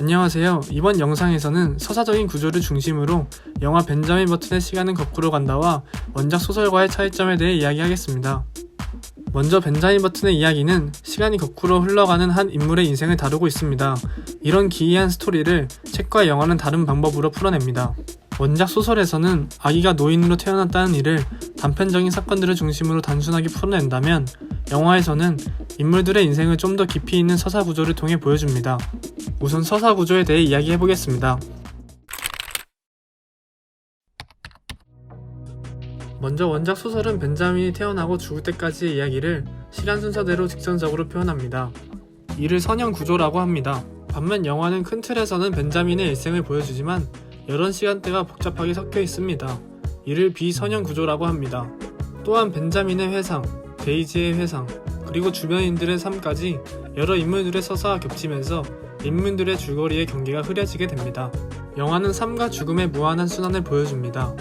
안녕하세요. 이번 영상에서는 서사적인 구조를 중심으로 영화 벤자민 버튼의 시간은 거꾸로 간다와 원작 소설과의 차이점에 대해 이야기하겠습니다. 먼저 벤자민 버튼의 이야기는 시간이 거꾸로 흘러가는 한 인물의 인생을 다루고 있습니다. 이런 기이한 스토리를 책과 영화는 다른 방법으로 풀어냅니다. 원작 소설에서는 아기가 노인으로 태어났다는 일을 단편적인 사건들을 중심으로 단순하게 풀어낸다면 영화에서는 인물들의 인생을 좀 더 깊이 있는 서사 구조를 통해 보여줍니다. 우선 서사 구조에 대해 이야기해보겠습니다. 먼저 원작 소설은 벤자민이 태어나고 죽을 때까지의 이야기를 시간 순서대로 직선적으로 표현합니다. 이를 선형 구조라고 합니다. 반면 영화는 큰 틀에서는 벤자민의 일생을 보여주지만 여러 시간대가 복잡하게 섞여 있습니다. 이를 비선형 구조라고 합니다. 또한 벤자민의 회상, 데이지의 회상, 그리고 주변인들의 삶까지 여러 인물들의 서사와 겹치면서 인물들의 줄거리의 경계가 흐려지게 됩니다. 영화는 삶과 죽음의 무한한 순환을 보여줍니다.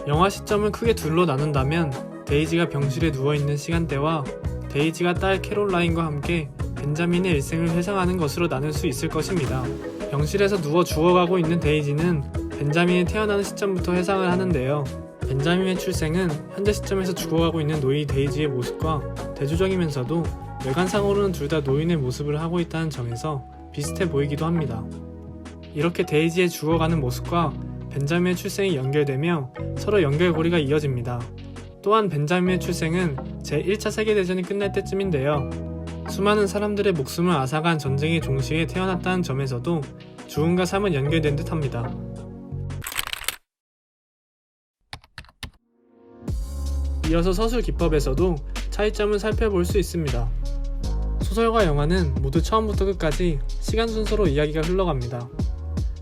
영화 시점을 크게 둘로 나눈다면 데이지가 병실에 누워있는 시간대와 데이지가 딸 캐롤라인과 함께 벤자민의 일생을 회상하는 것으로 나눌 수 있을 것입니다. 병실에서 누워 죽어가고 있는 데이지는 벤자민이 태어나는 시점부터 회상을 하는데요. 벤자민의 출생은 현재 시점에서 죽어가고 있는 노인 데이지의 모습과 대조적이면서도 외관상으로는 둘 다 노인의 모습을 하고 있다는 점에서 비슷해 보이기도 합니다. 이렇게 데이지의 죽어가는 모습과 벤자민의 출생이 연결되며 서로 연결고리가 이어집니다. 또한 벤자민의 출생은 제1차 세계대전이 끝날 때쯤인데요. 수많은 사람들의 목숨을 앗아간 전쟁의 종식에 태어났다는 점에서도 죽음과 삶은 연결된 듯합니다. 이어서 서술 기법에서도 차이점을 살펴볼 수 있습니다. 소설과 영화는 모두 처음부터 끝까지 시간 순서로 이야기가 흘러갑니다.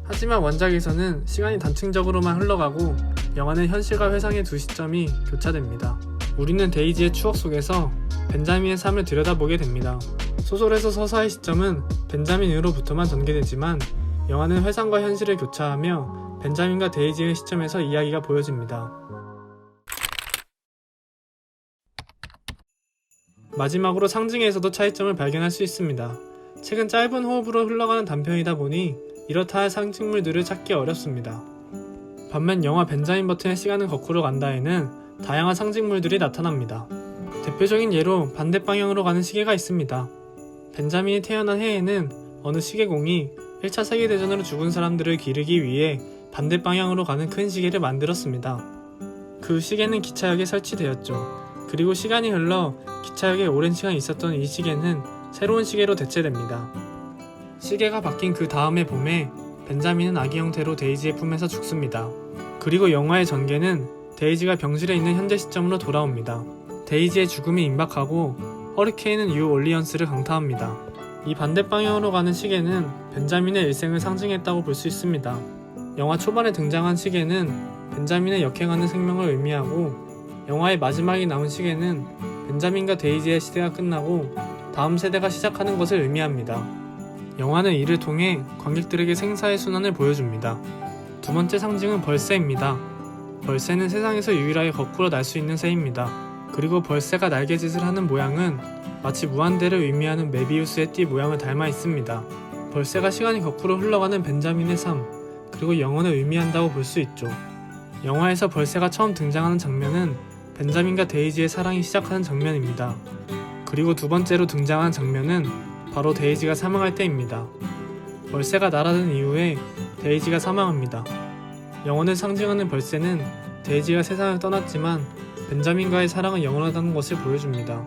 하지만 원작에서는 시간이 단층적으로만 흘러가고 영화는 현실과 회상의 두 시점이 교차됩니다. 우리는 데이지의 추억 속에서 벤자민의 삶을 들여다보게 됩니다. 소설에서 서사의 시점은 벤자민으로부터만 전개되지만 영화는 회상과 현실을 교차하며 벤자민과 데이지의 시점에서 이야기가 보여집니다. 마지막으로 상징에서도 차이점을 발견할 수 있습니다. 책은 짧은 호흡으로 흘러가는 단편이다 보니 이렇다 할 상징물들을 찾기 어렵습니다. 반면 영화 벤자민 버튼의 시간은 거꾸로 간다에는 다양한 상징물들이 나타납니다. 대표적인 예로 반대 방향으로 가는 시계가 있습니다. 벤자민이 태어난 해에는 어느 시계공이 1차 세계대전으로 죽은 사람들을 기르기 위해 반대 방향으로 가는 큰 시계를 만들었습니다. 그 시계는 기차역에 설치되었죠. 그리고 시간이 흘러 기차역에 오랜 시간 있었던 이 시계는 새로운 시계로 대체됩니다. 시계가 바뀐 그 다음의 봄에 벤자민은 아기 형태로 데이지의 품에서 죽습니다. 그리고 영화의 전개는 데이지가 병실에 있는 현재 시점으로 돌아옵니다. 데이지의 죽음이 임박하고 허리케인은 뉴 올리언스를 강타합니다. 이 반대 방향으로 가는 시계는 벤자민의 일생을 상징했다고 볼 수 있습니다. 영화 초반에 등장한 시계는 벤자민의 역행하는 생명을 의미하고 영화의 마지막에 나온 시계는 벤자민과 데이지의 시대가 끝나고 다음 세대가 시작하는 것을 의미합니다. 영화는 이를 통해 관객들에게 생사의 순환을 보여줍니다. 두 번째 상징은 벌새입니다. 벌새는 세상에서 유일하게 거꾸로 날 수 있는 새입니다. 그리고 벌새가 날개짓을 하는 모양은 마치 무한대를 의미하는 메비우스의 띠 모양을 닮아 있습니다. 벌새가 시간이 거꾸로 흘러가는 벤자민의 삶, 그리고 영혼을 의미한다고 볼 수 있죠. 영화에서 벌새가 처음 등장하는 장면은 벤자민과 데이지의 사랑이 시작하는 장면입니다. 그리고 두 번째로 등장한 장면은 바로 데이지가 사망할 때입니다. 벌새가 날아든 이후에 데이지가 사망합니다. 영혼을 상징하는 벌새는 데이지가 세상을 떠났지만 벤자민과의 사랑은 영원하다는 것을 보여줍니다.